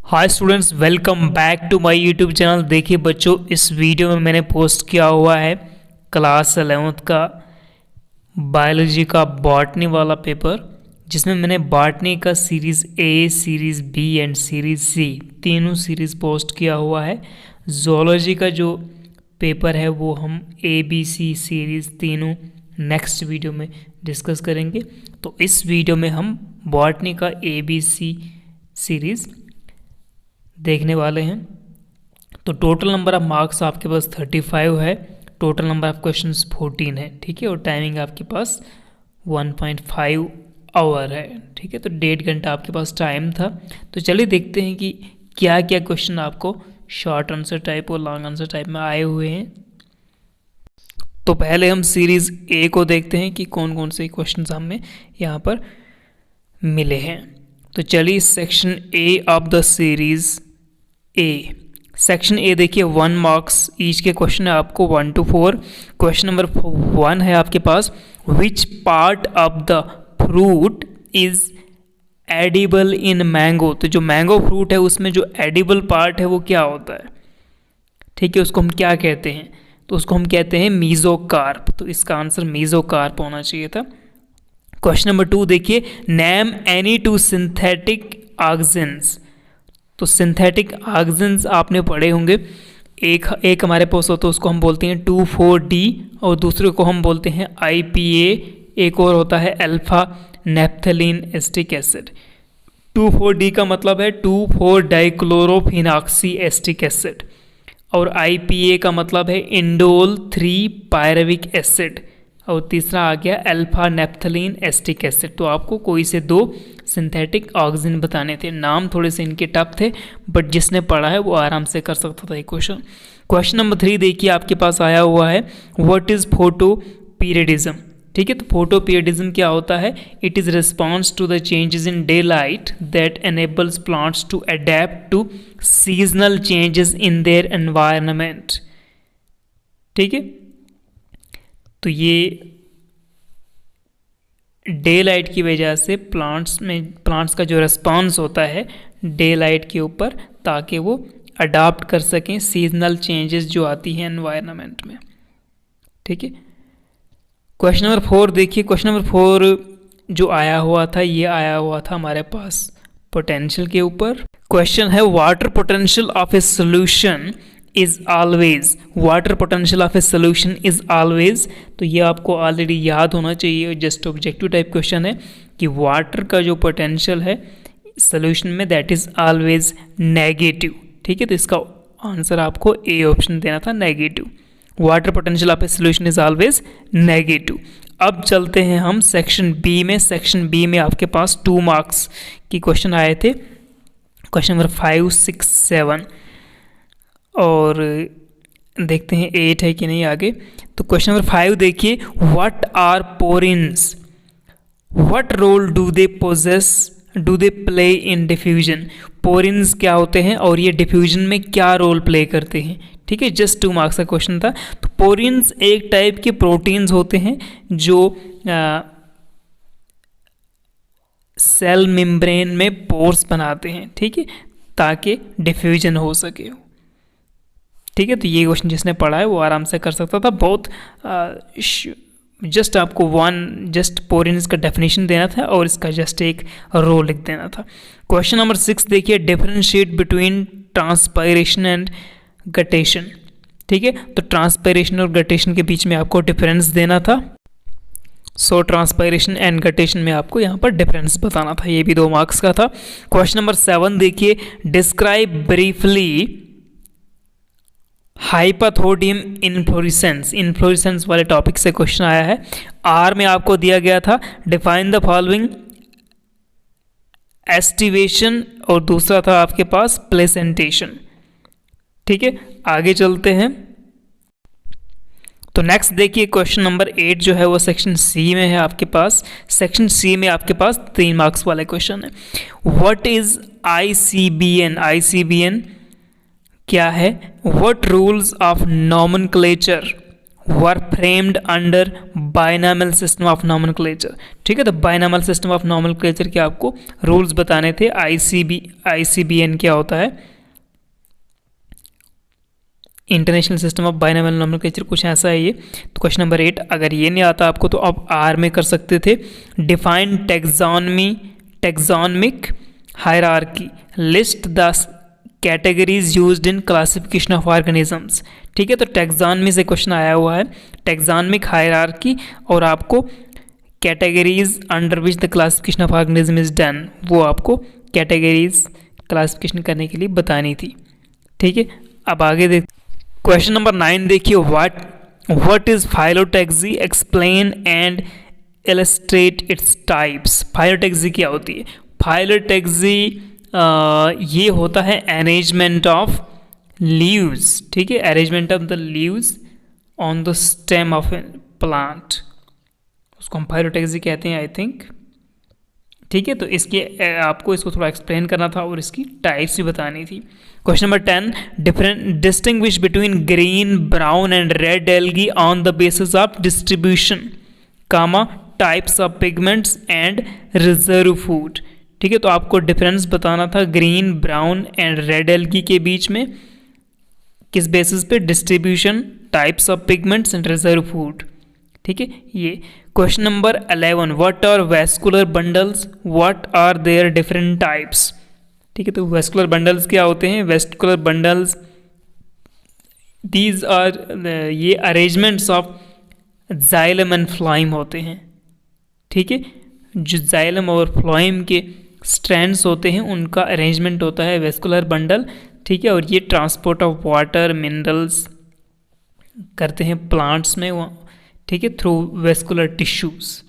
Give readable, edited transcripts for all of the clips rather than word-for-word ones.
Hi students, welcome back to my YouTube channel. देखिए बच्चों, इस वीडियो में मैंने पोस्ट किया हुआ है क्लास 11th का बायोलॉजी का बॉटनी वाला पेपर, जिसमें मैंने बॉटनी का series A, series B and series C तीनों सीरीज़ पोस्ट किया हुआ है। जोलॉजी का जो पेपर है वो हम ए बी सी सीरीज़ तीनों नेक्स्ट वीडियो में डिस्कस करेंगे। तो इस वीडियो में हम बॉटनी का ए बी सी सीरीज़ देखने वाले हैं। तो टोटल नंबर ऑफ मार्क्स आपके पास 35 है, टोटल नंबर ऑफ क्वेश्चंस 14 है, ठीक है। और टाइमिंग आपके पास 1.5 आवर है, ठीक है। तो 1.5 घंटा आपके पास टाइम था। तो चलिए देखते हैं कि क्या क्या क्वेश्चन आपको शॉर्ट आंसर टाइप और लॉन्ग आंसर टाइप में आए हुए हैं। तो पहले हम सीरीज़ ए को देखते हैं कि कौन कौन से क्वेश्चन हमें यहाँ पर मिले हैं। तो चलिए section A of the series A, section A देखिए 1 मार्क्स ईच के क्वेश्चन है आपको 1 to 4। क्वेश्चन नंबर 1 है आपके पास, which part of the fruit is edible in mango. तो जो मैंगो फ्रूट है उसमें जो एडिबल पार्ट है वो क्या होता है, ठीक है, उसको हम क्या कहते हैं? तो उसको हम कहते हैं मीजोकार्प। तो इसका आंसर मीजोकार्प होना चाहिए था। क्वेश्चन नंबर 2 देखिए, name any to synthetic oxygens. तो सिंथेटिक ऑक्सीजन्स आपने पढ़े होंगे। एक हमारे पास होता है, उसको हम बोलते हैं 2,4-D और दूसरे को हम बोलते हैं IPA। एक और होता है alpha naphthalene acetic acid. 2,4-D का मतलब है 2,4-डाइक्लोरोफिनॉक्सी एस्टिक एसिड और IPA का मतलब है इंडोल 3 पायरविक एसिड और तीसरा आ गया अल्फा नेप्थलीन एस्टिक एसिड। तो आपको कोई से 2 सिंथेटिक ऑक्सीजन बताने थे। नाम थोड़े से इनके टफ थे, बट जिसने पढ़ा है वो आराम से कर सकता था ये क्वेश्चन। क्वेश्चन नंबर 3 देखिए आपके पास आया हुआ है, व्हाट इज फोटो पीरियडिज्म, ठीक है। तो फोटो पीरियडिज्म क्या होता है? It is response to the changes in daylight that enables plants to adapt to seasonal changes in their environment, ठीक है। तो ये डे लाइट की वजह से प्लांट्स का जो रिस्पॉन्स होता है डे लाइट के ऊपर, ताकि वो अडाप्ट कर सकें सीजनल चेंजेस जो आती हैं एनवायरनमेंट में, ठीक है। क्वेश्चन नंबर 4 देखिए, क्वेश्चन नंबर 4 जो आया हुआ था ये आया हुआ था हमारे पास पोटेंशियल के ऊपर। क्वेश्चन है, water potential of a solution is always, water potential of a solution is always. तो ये आपको ऑलरेडी याद होना चाहिए, जस्ट ऑब्जेक्टिव टाइप क्वेश्चन है कि वाटर का जो पोटेंशियल है सोल्यूशन में दैट इज ऑलवेज नेगेटिव, ठीक है। तो इसका आंसर आपको ए ऑप्शन देना था, negative. Water potential of a solution is always negative. अब चलते हैं हम सेक्शन बी में। सेक्शन बी में आपके पास 2 मार्क्स की क्वेश्चन आए थे, क्वेश्चन नंबर 5, 6, 7 और देखते हैं 8 है कि नहीं आगे। तो क्वेश्चन नंबर 5 देखिए, what are porins, what role do they poses, do they play in diffusion. Porins क्या होते हैं और ये डिफ्यूजन में क्या रोल प्ले करते हैं, ठीक है। जस्ट 2 मार्क्स का क्वेश्चन था। तो पोरिन्स एक टाइप के प्रोटीन्स होते हैं जो सेल मेम्ब्रेन में पोर्स बनाते हैं, ठीक है, ताकि डिफ्यूजन हो सके, ठीक है। तो ये क्वेश्चन जिसने पढ़ा है वो आराम से कर सकता था। बहुत जस्ट आपको जस्ट पोरिन्स का डेफिनेशन देना था और इसका जस्ट एक रोल लिख देना था। क्वेश्चन नंबर 6 देखिए, differentiate between transpiration and guttation, ठीक है। तो ट्रांसपायरेशन और गटेशन के बीच में आपको डिफरेंस देना था। सो ट्रांसपायरेशन एंड गटेशन में आपको यहाँ पर डिफरेंस बताना था। ये भी 2 मार्क्स का था। क्वेश्चन नंबर 7 देखिए, डिस्क्राइब ब्रीफली हाइपाथोडियम इन्फ्लोरेसेंस, इन्फ्लोरेसेंस वाले टॉपिक से क्वेश्चन आया है। आर में आपको दिया गया था, डिफाइन द फॉलोइंग एस्टिवेशन और दूसरा था आपके पास प्लेसेंटेशन, ठीक है। आगे चलते हैं। तो नेक्स्ट देखिए, क्वेश्चन नंबर 8 जो है वो सेक्शन सी में है आपके पास। सेक्शन सी में आपके पास 3 मार्क्स वाला क्वेश्चन है। व्हाट इज ICBN, ICBN क्या है? What rules of nomenclature, were framed under binomial system of nomenclature. ठीक है, तो बाइनॉमियल सिस्टम ऑफ नॉमेनक्लेचर के आपको रूल्स बताने थे। ICBN क्या होता है, international system of binomial nomenclature, कुछ ऐसा है ये। तो क्वेश्चन नंबर 8, अगर ये नहीं आता आपको तो आप आर में कर सकते थे। Define taxonomic hierarchy, list the categories used in classification of organisms. ठीक है, तो टैक्सोनॉमी से क्वेश्चन आया हुआ है, टैक्सोनॉमिक हायरार्की, और आपको categories under which the classification of organism is done, वो आपको कैटेगरीज क्लासिफिकेशन करने के लिए बतानी थी। ठीक है, अब आगे देख क्वेश्चन नंबर 9 देखिए, what is phyllotaxy, explain and illustrate its types. Phyllotaxy क्या होती है? फाइलोटैक्सी ये होता है अरेंजमेंट ऑफ लीव्स। ठीक है, arrangement of the leaves on the stem of a plant, उसको हम फाइलोटैक्सी कहते हैं आई थिंक। ठीक है, तो इसके आपको इसको थोड़ा एक्सप्लेन करना था और इसकी टाइप्स भी बतानी थी। Question number 10, distinguish between green, brown and red algae on the basis of distribution, types of pigments and reserve food. ठीक है, तो आपको डिफरेंस बताना था green, brown and red algae के बीच में, किस बेसिस पे? Distribution, types of pigments and reserve food. ठीक है, ये question number 11, what are vascular bundles, what are their different types. ठीक है, तो वेस्कुलर बंडल्स क्या होते हैं? वेस्कुलर बंडल्स दीज आर ये arrangements of xylem and phloem होते हैं। ठीक है, जो जाइलम और फ्लोएम के स्ट्रैंड्स होते हैं उनका अरेंजमेंट होता है वेस्कुलर बंडल। ठीक है, और ये ट्रांसपोर्ट ऑफ वाटर, मिनरल्स करते हैं प्लांट्स में, ठीक है, थ्रू वेस्कुलर टिश्यूज।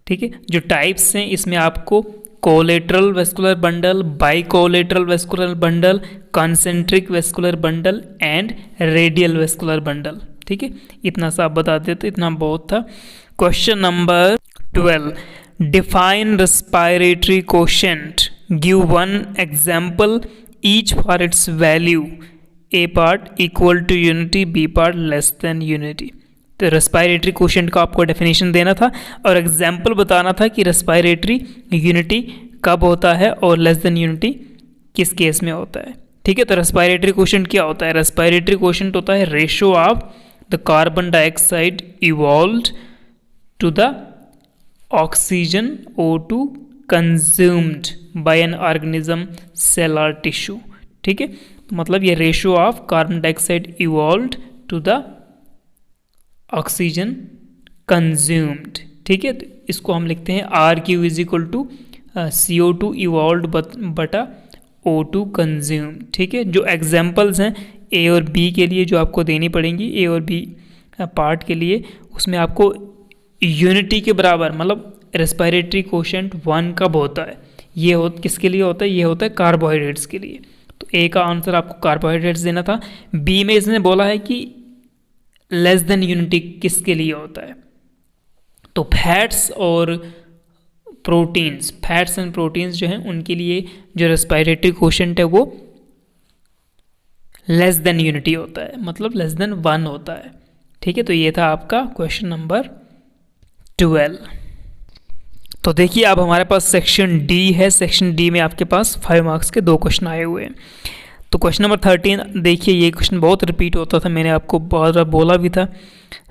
ठीक है, जो टाइप्स हैं इसमें आपको collateral vascular bundle, bicollateral vascular bundle, concentric vascular bundle and radial vascular bundle. ठीक है, इतना सा आप बता देते, इतना बहुत था। Question number 12, define respiratory quotient, give one example each for its value, A part equal to unity, B part less than unity. तो रेस्पिरेटरी कोशेंट का आपको डेफिनेशन देना था और एग्जाम्पल बताना था कि रेस्पिरेटरी यूनिटी कब होता है और लेस देन यूनिटी किस केस में होता है। ठीक है, तो रेस्पिरेटरी कोशेंट क्या होता है? रेस्पिरेटरी कोशेंट होता है ratio of the carbon dioxide evolved to the oxygen O2 consumed by an organism, cell और टिश्यू। ठीक है, मतलब ये ratio of carbon dioxide evolved to the oxygen consumed. ठीक है, तो इसको हम लिखते हैं RQ is equal to CO2 evolved बटा O2 कंज्यूम्ड। ठीक है, जो एग्जाम्पल्स हैं A और B के लिए जो आपको देनी पड़ेंगी, A और B पार्ट के लिए, उसमें आपको यूनिटी के बराबर, मतलब रेस्पिरेटरी कोशेंट 1 कब होता है, ये किसके लिए होता है? ये होता है कार्बोहाइड्रेट्स के लिए। तो A का आंसर आपको कार्बोहाइड्रेट्स देना था। B में इसने बोला है कि लेस देन यूनिटी किसके लिए होता है? तो फैट्स और प्रोटीन्स, फैट्स एंड प्रोटीन्स जो हैं उनके लिए जो रेस्पिरेटरी कोशेंट है वो लेस देन यूनिटी होता है, मतलब लेस देन 1 होता है। ठीक है, तो ये था आपका क्वेश्चन नंबर 12। तो देखिए अब हमारे पास सेक्शन डी है। सेक्शन डी में आपके पास 5 मार्क्स के 2 क्वेश्चन आए हुए हैं। तो क्वेश्चन नंबर 13 देखिए, ये क्वेश्चन बहुत रिपीट होता था, मैंने आपको बहुत बार बोला भी था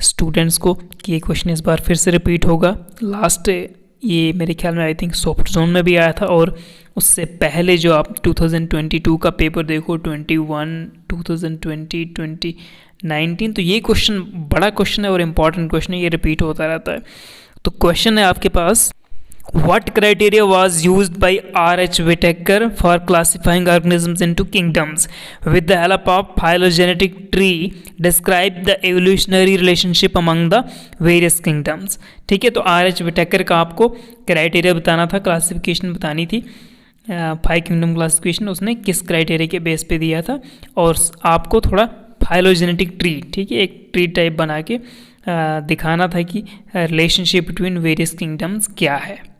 स्टूडेंट्स को कि ये क्वेश्चन इस बार फिर से रिपीट होगा। लास्ट ये मेरे ख्याल में आई थिंक सॉफ्ट जोन में भी आया था, और उससे पहले जो आप 2022 का पेपर देखो, 21, 2020, 2019, तो ये क्वेश्चन बड़ा क्वेश्चन है और इम्पॉर्टेंट क्वेश्चन है, ये रिपीट होता रहता है। तो क्वेश्चन है आपके पास, What criteria was used by R.H. Whittaker for classifying organisms into kingdoms? With the help of phylogenetic tree, describe the evolutionary relationship among the various kingdoms. ठीक है, तो R.H. Whittaker का आपको क्राइटेरिया बताना था, क्लासिफिकेशन बतानी थी, 5 किंगडम क्लासिफिकेशन उसने किस क्राइटेरिया के बेस पे दिया था, और आपको थोड़ा फाइलोजेनेटिक ट्री, ठीक है, एक ट्री टाइप बना के दिखाना था कि रिलेशनशिप बिटवीन वेरियस किंगडम्स क्या है।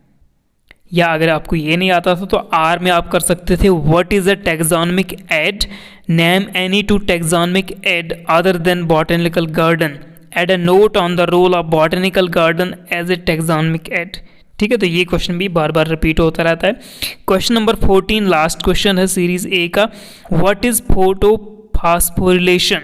या अगर आपको ये नहीं आता था तो आर में आप कर सकते थे, what is a taxonomic aid, name any two taxonomic aid other than botanical garden add a note on the role of botanical garden as a taxonomic aid. ठीक है, तो ये क्वेश्चन भी बार बार रिपीट होता रहता है। क्वेश्चन नंबर 14 लास्ट क्वेश्चन है series A का। What is photophosphorylation?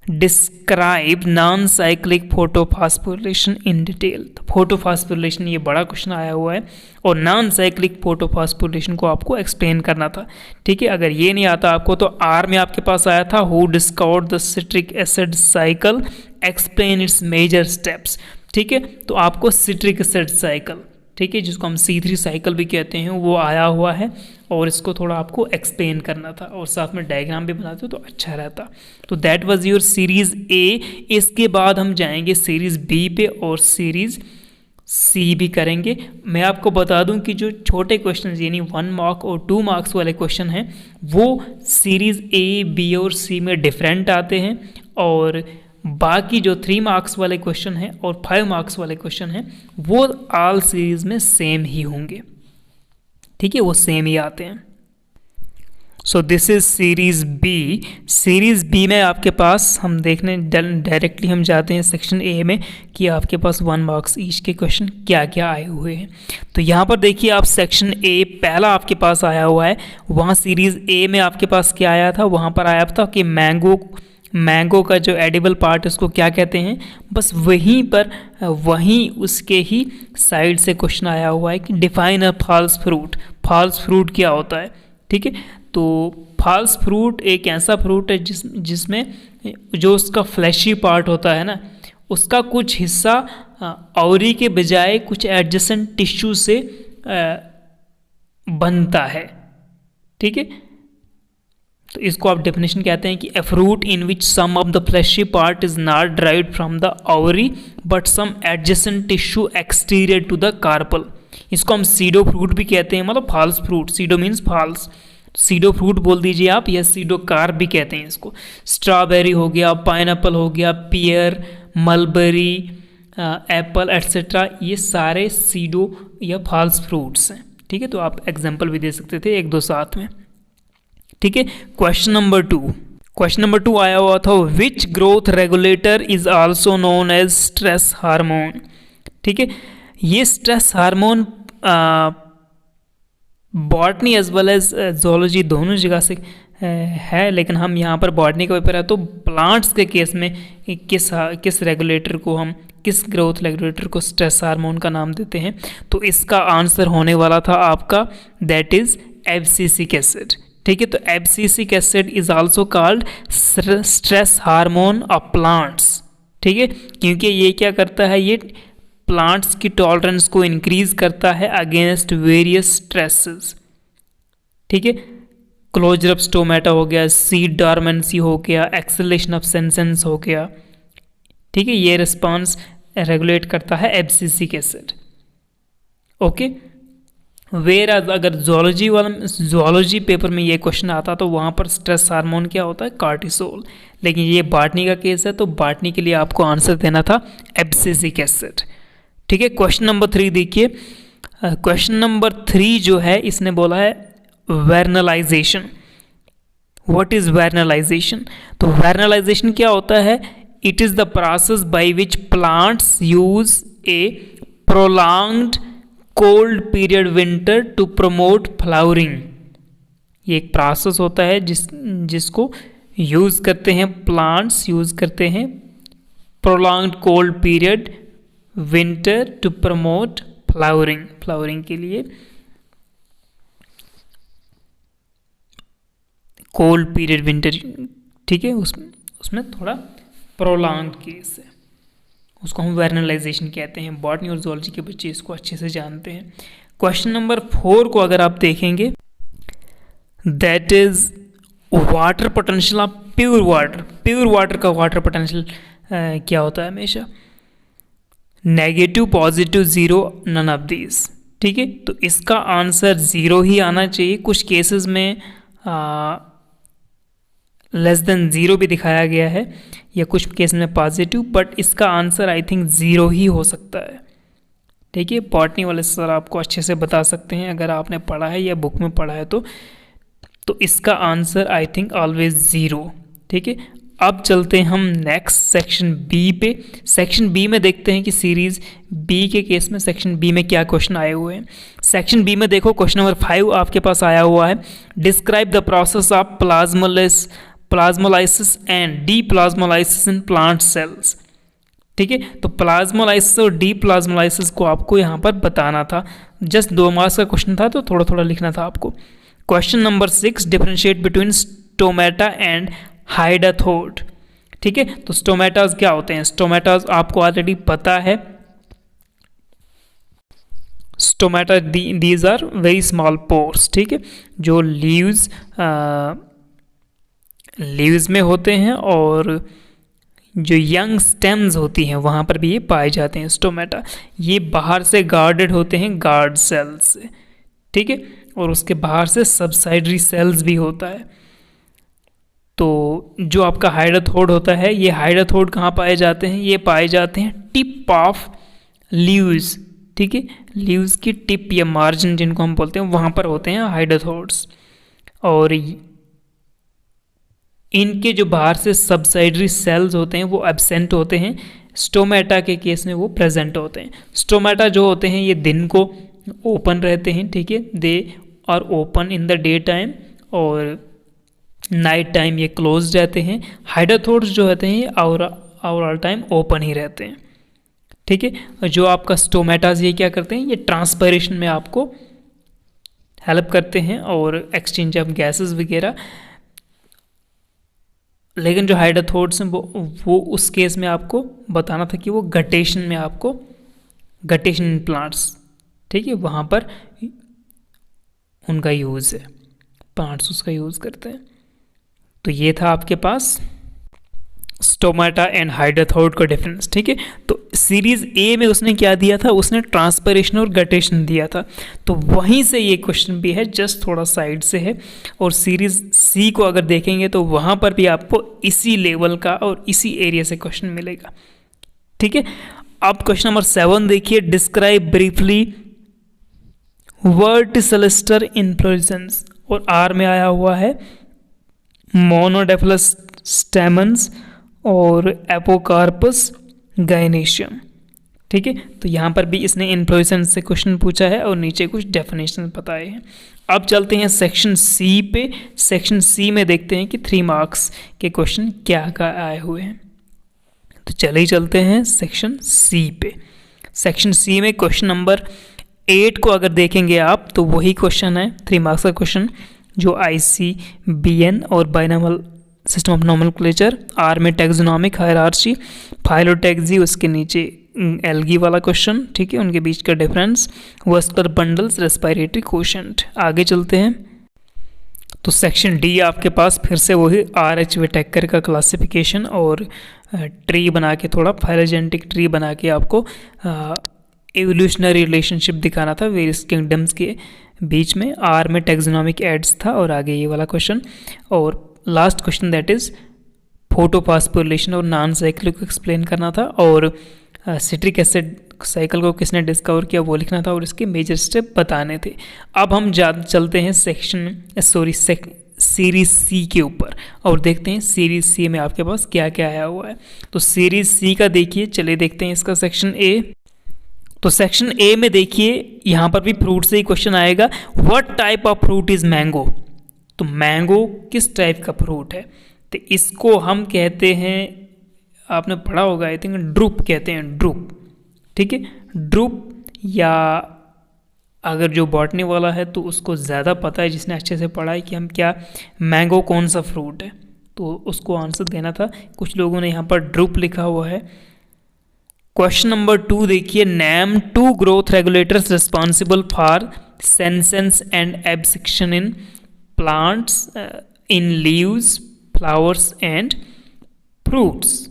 Describe non cyclic photophosphorylation in detail. तो फोटोफॉस्फोरिलेशन ये बड़ा क्वेश्चन आया हुआ है और नॉन साइक्लिक फोटोफॉस्फोरिलेशन को आपको एक्सप्लेन करना था। ठीक है, अगर ये नहीं आता आपको तो आर में आपके पास आया था who discovered the citric acid cycle, explain its major steps. ठीक है, तो आपको सिट्रिक एसिड साइकिल, ठीक है, जिसको हम C3 साइकिल भी कहते हैं, वो आया हुआ है और इसको थोड़ा आपको एक्सप्लेन करना था और साथ में डायग्राम भी बनाते तो अच्छा रहता। तो that was your series A. इसके बाद हम जाएंगे सीरीज़ बी पे और सीरीज़ सी भी करेंगे। मैं आपको बता दूं कि जो छोटे क्वेश्चन यानी 1 मार्क और 2 मार्क्स वाले क्वेश्चन हैं वो सीरीज़ ए, बी और सी में डिफरेंट आते हैं और बाकी जो 3 मार्क्स वाले क्वेश्चन हैं और 5 मार्क्स वाले क्वेश्चन हैं वो ऑल सीरीज में सेम ही होंगे। ठीक है, वो सेम ही आते हैं। So this is series B. Series B में आपके पास हम देखने डायरेक्टली हम जाते हैं सेक्शन ए में कि आपके पास 1 मार्क्स ईच के क्वेश्चन क्या क्या आए हुए हैं। तो यहाँ पर देखिए आप सेक्शन ए पहला आपके पास आया हुआ है। वहाँ सीरीज ए में आपके पास क्या आया था, वहाँ पर आया था कि मैंगो का जो एडिबल पार्ट उसको क्या कहते हैं। बस वहीं उसके ही साइड से क्वेश्चन आया हुआ है कि define a false fruit. False fruit क्या होता है? ठीक है, तो फॉल्स फ्रूट एक ऐसा फ्रूट है जिसमें जो उसका फ्लैशी पार्ट होता है ना, उसका कुछ हिस्सा औरी के बजाय कुछ एडजेसेंट टिश्यू से बनता है। ठीक है, तो इसको आप डेफिनेशन कहते हैं कि a fruit in which some of the fleshy part is not derived from the ovary but some adjacent tissue exterior to the carpel. इसको हम सीडो फ्रूट भी कहते हैं, मतलब false fruit. Pseudo means false, pseudo fruit बोल दीजिए आप, या सीडो कार्प भी कहते हैं इसको। स्ट्रॉबेरी हो गया, पाइनएप्पल हो गया, पियर, मलबेरी, एप्पल एट्सेट्रा, ये सारे सीडो या फॉल्स फ्रूट्स हैं। ठीक है, तो आप एग्जाम्पल भी दे सकते थे 1-2 साथ में। ठीक है, क्वेश्चन नंबर 2 आया हुआ था which growth regulator is also known as stress hormone. ठीक है, ये stress hormone botany as well as zoology दोनों जगह से है, लेकिन हम यहाँ पर बॉटनी का पेपर है तो प्लांट्स के केस में किस रेगुलेटर को हम किस ग्रोथ रेगुलेटर को स्ट्रेस हार्मोन का नाम देते हैं। तो इसका आंसर होने वाला था आपका दैट इज एब्सिसिक एसिड। ठीक है, तो abscisic acid is also called stress hormone of plants. ठीक है, क्योंकि ये क्या करता है, ये प्लांट्स की टॉलरेंस को इंक्रीज करता है अगेंस्ट वेरियस स्ट्रेसेस। ठीक है, क्लोजर ऑफ स्टोमेटा हो गया, सीड डॉर्मेंसी हो गया, एक्सेलेरेशन ऑफ सेंसेंस हो गया। ठीक है, ये रिस्पॉन्स रेगुलेट करता है एब्सिसिक एसिड। ओके, वेयर अगर जोलॉजी पेपर में ये क्वेश्चन आता तो वहाँ पर स्ट्रेस हार्मोन क्या होता है, कार्टिसोल। लेकिन ये बॉटनी का केस है तो बॉटनी के लिए आपको आंसर देना था एब्सिसिक एसिड। ठीक है, क्वेश्चन नंबर 3 देखिए। क्वेश्चन नंबर 3 जो है इसने बोला है वेर्नलाइजेशन। What is वेर्नलाइजेशन? तो वेर्नलाइजेशन क्या होता है? It is the process by which plants use a prolonged cold period winter to promote flowering. ये एक प्रोसेस होता है जिसको यूज करते हैं प्लांट्स, यूज करते हैं prolonged cold period winter to promote flowering के लिए कोल्ड पीरियड विंटर। ठीक है, उसमें थोड़ा प्रोलॉन्ग्ड केस है, उसको हम वेर्नलाइजेशन कहते हैं। बॉटनी और जोलॉजी के बच्चे इसको अच्छे से जानते हैं। क्वेश्चन नंबर 4 को अगर आप देखेंगे that is water potential of pure water. Pure water का वाटर पोटेंशियल क्या होता है? हमेशा negative, positive, zero, none of these. ठीक है, तो इसका आंसर 0 ही आना चाहिए। कुछ केसेस में लेस देन 0 भी दिखाया गया है या कुछ केस में पॉजिटिव, बट इसका आंसर आई थिंक 0 ही हो सकता है। ठीक है, बॉटनी वाले सर आपको अच्छे से बता सकते हैं अगर आपने पढ़ा है या बुक में पढ़ा है तो इसका आंसर आई थिंक ऑलवेज 0। ठीक है, अब चलते हैं हम नेक्स्ट सेक्शन बी पे। सेक्शन बी में देखते हैं कि सीरीज बी के केस में सेक्शन बी में क्या क्वेश्चन आए हुए हैं। सेक्शन बी में देखो क्वेश्चन नंबर 5 आपके पास आया हुआ है, describe the process of plasmolysis and deplasmolysis in plant cells. ठीक है, तो प्लाज्मोलाइसिस और डीप्लाज्मोलाइसिस को आपको यहाँ पर बताना था। जस्ट 2 मार्क्स का क्वेश्चन था तो थोड़ा थोड़ा लिखना था आपको। Question number 6, differentiate between stomata and hydathode. ठीक है, तो स्टोमेटाज क्या होते हैं? स्टोमेटाज आपको ऑलरेडी पता है, stomata these are very small pores. ठीक है, जो लीव्स में होते हैं और जो यंग स्टेम्स होती हैं वहाँ पर भी ये पाए जाते हैं स्टोमेटा। ये बाहर से गार्डेड होते हैं गार्ड सेल्स से। ठीक है, और उसके बाहर से सबसाइडरी सेल्स भी होता है। तो जो आपका हाइडाथोड होता है, ये हाइडाथोड कहाँ पाए जाते हैं? ये पाए जाते हैं टिप ऑफ लीव्स। ठीक है, लीव्स की टिप या मार्जिन जिनको हम बोलते हैं वहाँ पर होते हैं हाइडाथोड्स। और इनके जो बाहर से सबसाइडरी सेल्स होते हैं वो एब्सेंट होते हैं। स्टोमेटा के केस में वो प्रेजेंट होते हैं। स्टोमेटा जो होते हैं ये दिन को ओपन रहते हैं। ठीक है, they are open in the daytime और नाइट टाइम ये क्लोज रहते हैं। हाइडाथोड्स जो होते हैं ये ऑल टाइम ओपन ही रहते हैं। ठीक है, जो आपका स्टोमेटाज ये क्या करते हैं? ये ट्रांसपायरेशन में आपको हेल्प करते हैं और एक्सचेंज ऑफ गैसेस वगैरह। लेकिन जो हाइडाथोड्स हैं वो उस केस में आपको बताना था कि वो गटेशन में आपको गटेशन इन प्लांट्स। ठीक है, वहाँ पर उनका यूज़ है, प्लांट्स उसका यूज़ करते हैं। तो ये था आपके पास स्टोमेटा एंड हाइडाथोड का डिफरेंस। ठीक है, तो सीरीज ए में उसने क्या दिया था? उसने ट्रांसपरेशन और गटेशन दिया था। तो वहीं से ये क्वेश्चन भी है, जस्ट थोड़ा साइड से है। और सीरीज सी को अगर देखेंगे तो वहाँ पर भी आपको इसी लेवल का और इसी एरिया से क्वेश्चन मिलेगा। ठीक है, अब क्वेश्चन नंबर 7 देखिए, डिस्क्राइब ब्रीफली वर्टिसिलिस्टर इन्फ्लोरेसेंस। और आर में आया हुआ है मोनोडाइफिलस स्टेमन्स और एपोकार्पस गाइनेशियम। ठीक है, तो यहाँ पर भी इसने इन्फ्लोरेसेंस से क्वेश्चन पूछा है और नीचे कुछ डेफिनेशन बताए हैं। अब चलते हैं सेक्शन सी पे। सेक्शन सी में देखते हैं कि 3 मार्क्स के क्वेश्चन क्या आए हुए हैं। तो चले चलते हैं सेक्शन सी पे। सेक्शन सी में क्वेश्चन नंबर 8 को अगर देखेंगे आप तो वही क्वेश्चन है, 3 मार्क्स का क्वेश्चन, जो ICBN और बाइनॉमियल सिस्टम ऑफ नोमेनक्लेचर, आर में टैक्सोनॉमिक हायरार्ची, फाइलोटैक्सी, उसके नीचे एल्गी वाला क्वेश्चन। ठीक है, उनके बीच का difference, vascular bundles, respiratory quotient. आगे चलते हैं तो सेक्शन डी आपके पास फिर से वही RH विटेकर का क्लासिफिकेशन और ट्री बना के, थोड़ा फाइलोजेनेटिक ट्री बना के आपको एवोल्यूशनरी रिलेशनशिप दिखाना था वेरियस किंगडम्स के बीच में। आर में टैक्सोनॉमिक एड्स था और आगे ये वाला क्वेश्चन। और last question that is photophosphorylation और नॉन साइकिल को एक्सप्लेन करना था। और सिट्रिक एसिड साइकिल को किसने डिस्कवर किया वो लिखना था और इसके मेजर स्टेप बताने थे। अब हम चलते हैं सीरीज सी के ऊपर और देखते हैं सीरीज सी में आपके पास क्या क्या आया हुआ है। तो सीरीज सी का देखिए, चलिए देखते हैं इसका सेक्शन ए। तो सेक्शन ए में देखिए यहाँ पर भी फ्रूट से ही क्वेश्चन आएगा। What type of fruit is mango? तो मैंगो किस टाइप का फ्रूट है? तो इसको हम कहते हैं, आपने पढ़ा होगा आई थिंक, ड्रूप कहते हैं, ड्रूप। ठीक है, ड्रूप, या अगर जो बॉटनी वाला है तो उसको ज़्यादा पता है, जिसने अच्छे से पढ़ा है कि हम क्या मैंगो कौन सा फ्रूट है, तो उसको आंसर देना था। कुछ लोगों ने यहाँ पर ड्रूप लिखा हुआ है। क्वेश्चन नंबर 2 देखिए, name 2 growth regulators responsible for senescence and abscission in plants in leaves, flowers and fruits.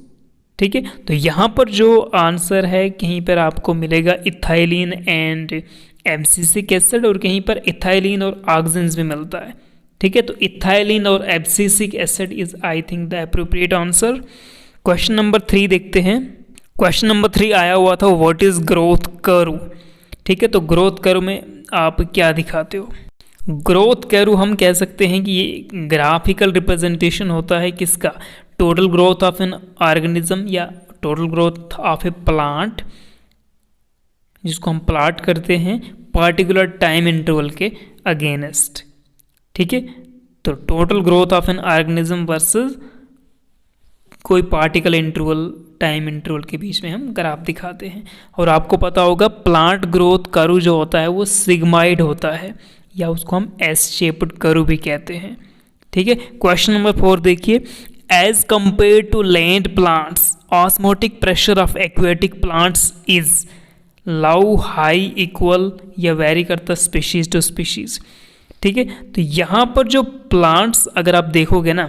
ठीक है, तो यहाँ पर जो आंसर है कहीं पर आपको मिलेगा इथाइलिन एंड एब्सिसिक एसिड, और कहीं पर इथाइलिन और ऑक्जेंस भी मिलता है। ठीक है, तो इथाइलिन और abscisic acid is I think the appropriate answer. Question number 3 देखते हैं। क्वेश्चन नंबर 3 आया हुआ था, व्हाट इज ग्रोथ कर्व? ठीक है, तो ग्रोथ कर्व में आप क्या दिखाते हो? ग्रोथ कर्व हम कह सकते हैं कि ये ग्राफिकल रिप्रेजेंटेशन होता है किसका? Total growth of an organism या total growth of a plant, जिसको हम प्लॉट करते हैं पार्टिकुलर टाइम इंटरवल के अगेंस्ट। ठीक है, तो total growth of an organism versus कोई पार्टिकल इंटरवल, टाइम इंटरवल के बीच में हम ग्राफ दिखाते हैं। और आपको पता होगा प्लांट ग्रोथ कर्व जो होता है वो सिग्माइड होता है, या उसको हम एस शेप्ड कर्व भी कहते हैं। ठीक है, क्वेश्चन नंबर 4 देखिए, as compare to land plants osmotic pressure of aquatic plants is low, high, equal या वेरी करता स्पीशीज टू स्पीशीज। ठीक है, तो यहाँ पर जो प्लांट्स अगर आप देखोगे ना,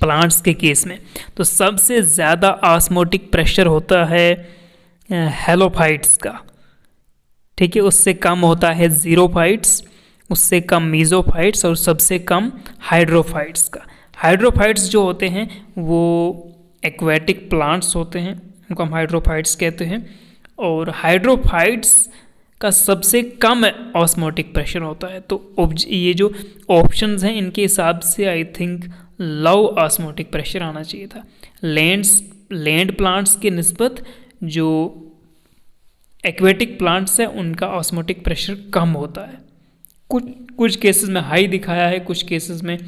प्लांट्स के केस में तो सबसे ज़्यादा ऑस्मोटिक प्रेशर होता है हेलोफाइट्स का। ठीक है, उससे कम होता है ज़ीरोफाइट्स, उससे कम मीज़ोफाइट्स और सबसे कम हाइड्रोफाइट्स का। हाइड्रोफाइट्स जो होते हैं वो एक्वेटिक प्लांट्स होते हैं, उनको हम हाइड्रोफाइट्स कहते हैं। और हाइड्रोफाइट्स का सबसे कम ऑस्मोटिक प्रेशर होता है। तो ये जो ऑप्शंस हैं इनके हिसाब से I think low osmotic pressure आना चाहिए था। लैंड प्लांट्स के निस्बत जो एक्वेटिक प्लांट्स हैं उनका ऑस्मोटिक प्रेशर कम होता है। कुछ केसेस में हाई दिखाया है, कुछ केसेस में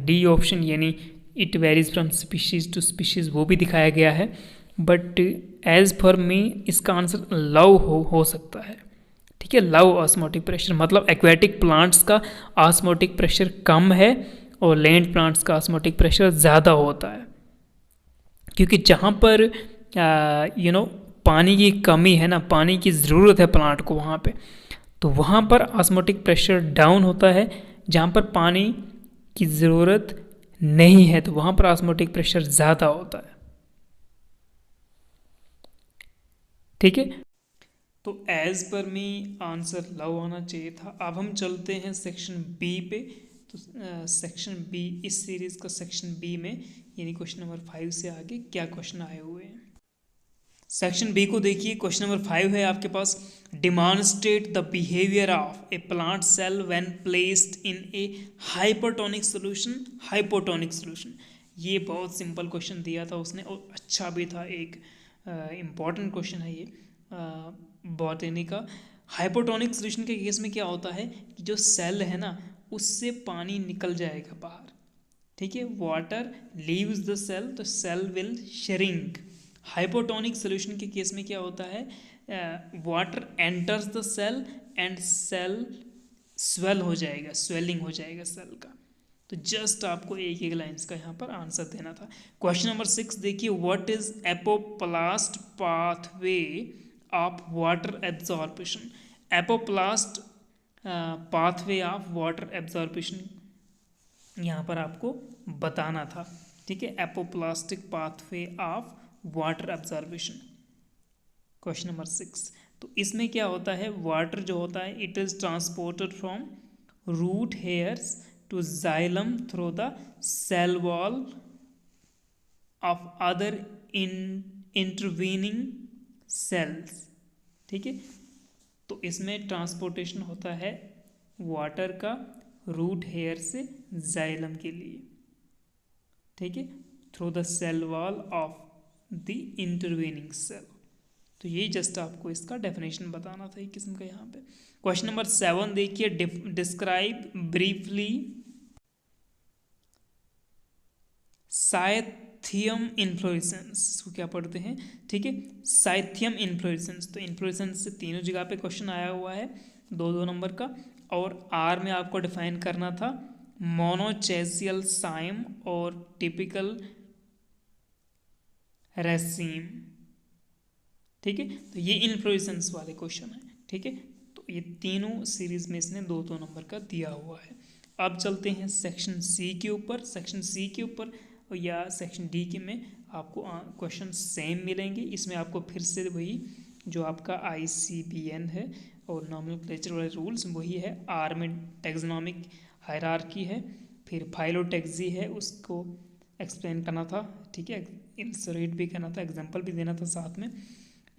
डी ऑप्शन यानी it varies from species to species वो भी दिखाया गया है। बट एज पर मी इसका आंसर लव हो सकता है। ठीक है, लव ऑस्मोटिक प्रेशर मतलब एक्वेटिक प्लांट्स का ऑस्मोटिक प्रेशर कम है और लैंड प्लांट्स का ऑस्मोटिक प्रेशर ज़्यादा होता है, क्योंकि जहाँ पर पानी की कमी है ना, पानी की ज़रूरत है प्लांट को वहाँ पे, तो वहाँ पर ऑस्मोटिक प्रेशर डाउन होता है। जहाँ पर पानी की ज़रूरत नहीं है तो वहाँ पर ऑस्मोटिक प्रेशर ज़्यादा होता है। ठीक है, तो as per me answer love आना चाहिए था। अब हम चलते हैं सेक्शन बी पे। तो सेक्शन बी, इस सीरीज़ का सेक्शन बी में यानी क्वेश्चन नंबर 5 से आगे क्या क्वेश्चन आए हुए हैं। सेक्शन बी को देखिए, क्वेश्चन नंबर 5 है आपके पास, demonstrate the behaviour of a plant cell when placed in a hypotonic solution. Hypotonic solution, ये बहुत सिंपल क्वेश्चन दिया था उसने और अच्छा भी था, एक इम्पॉर्टेंट क्वेश्चन है ये बॉटनी का। हाइपोटोनिक सॉल्यूशन के केस में क्या होता है कि जो सेल है ना उससे पानी निकल जाएगा बाहर। ठीक है, वाटर लीव्स द सेल तो cell will shrink. Hypotonic solution के केस में क्या होता है, water enters the cell and cell swell हो जाएगा, स्वेलिंग हो जाएगा सेल का। तो जस्ट आपको एक एक लाइन्स का यहाँ पर आंसर देना था। क्वेश्चन नंबर 6 देखिए, what is apoplast pathway of water absorption. Apoplast pathway of water absorption यहाँ पर आपको बताना था। ठीक है, apoplastic pathway of water absorption, question number 6। तो इसमें क्या होता है, वाटर जो होता है it is transported from root hairs to xylem through the cell wall of other intervening cells। ठीक है, तो इसमें ट्रांसपोर्टेशन होता है वाटर का रूट हेयर से जाइलम के लिए। ठीक है, through the cell wall of the intervening cell. तो यही जस्ट आपको इसका डेफिनेशन बताना था एक किस्म का यहाँ पे। क्वेश्चन नंबर 7 देखिए, डिस्क्राइब ब्रीफली साइथियम इन्फ्लोरेसेंस। इसको क्या पढ़ते हैं, ठीक है, साइथियम इन्फ्लोरेसेंस। तो इन्फ्लोरेसेंस से तीनों जगह पे क्वेश्चन आया हुआ है, 2-2 नंबर का। और आर में आपको डिफाइन करना था मोनोचेसियल साइम और टिपिकल रेसीम। ठीक है, तो ये इन्फ्लोरेसेंस वाले क्वेश्चन है। ठीक है, तो ये तीनों सीरीज में इसने 2-2 नंबर का दिया हुआ है। अब चलते हैं सेक्शन सी के ऊपर। सेक्शन सी के ऊपर या सेक्शन डी के में आपको क्वेश्चन सेम मिलेंगे। इसमें आपको फिर से वही जो आपका ICBN है और नॉमेनक्लेचर वाले रूल्स वही है। आर में टैक्सोनॉमिक हायरार्की है, फिर फाइलोटैक्सी है, उसको एक्सप्लेन करना था। ठीक है, इंसरेट भी करना था, एग्जांपल भी देना था साथ में।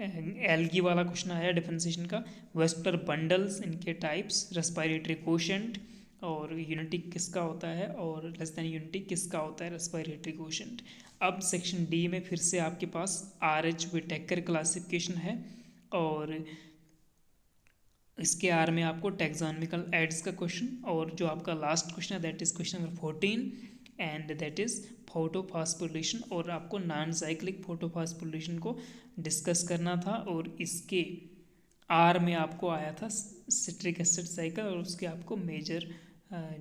एल्गी वाला क्वेश्चन आया डिफरेंशिएशन का। वेस्टर बंडल्स, इनके टाइप्स, रेस्पिरेटरी कोशेंट और यूनिटी किसका होता है और लेस देन यूनिटी किसका होता है रेस्पिरेटरी कोशेंट। अब सेक्शन डी में फिर से आपके पास RH विटेकर क्लासिफिकेशन है और इसके आर में आपको टैक्सोनॉमिकल एड्स का क्वेश्चन और जो आपका लास्ट क्वेश्चन है that is question number 14 and that is photophosphorylation और आपको नॉन साइक्लिक फोटोफॉस्फोरिलेशन को डिस्कस करना था और इसके आर में आपको आया था सिट्रिक एसिड साइकिल और उसके आपको मेजर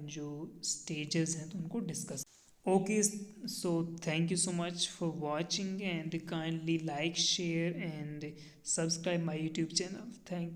जो स्टेजेस हैं तो उनको discuss. Okay, so thank you so much for watching and kindly like share and subscribe my YouTube channel. Thank you.